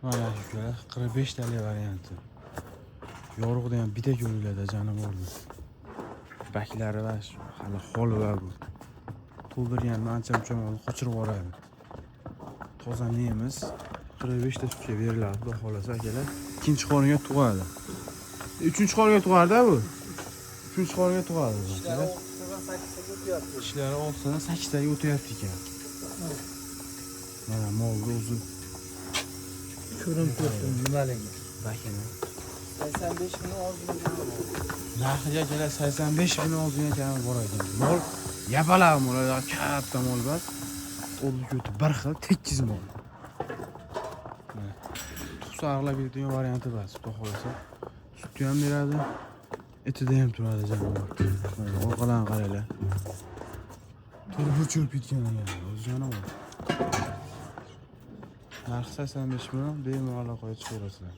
Mana shular 45 tali varianti. Yorug'da ham bitta ko'riladi jani bo'ldi. Baklari va hali holva bu. To'ldirgan ancha-muncha qochirib yuboradi. Toza nemis 45 ta sutga beriladi, xudo xolasa akalar. Ikkinchi qorniga tug'adi. Uchinchi qorniga tug'ardi bu. Uchinchi qorniga tug'adi. Ishlari 6 dan 8 taga o'tyapti ekan. Mana molni o'zi ko'rinib turibdi nimaligi. bakini. 85 ming ozgina. Narxiga kelar 85 ming ozgina kam bor ekan. Mol yapalaq mol, katta mol bas. O'lib ketdi bir xil tekiz mol. Tuxsa arlab beradigan varianti bas, xudo xolasa. Sutni ham beradi, etida ham turadi jonivor. Mana orqadan qaranglar. Turib cho'lib ketgan ekan, o'zi jonivor. Narxi 85 million bemalol qo'yib chiqaverasizlar.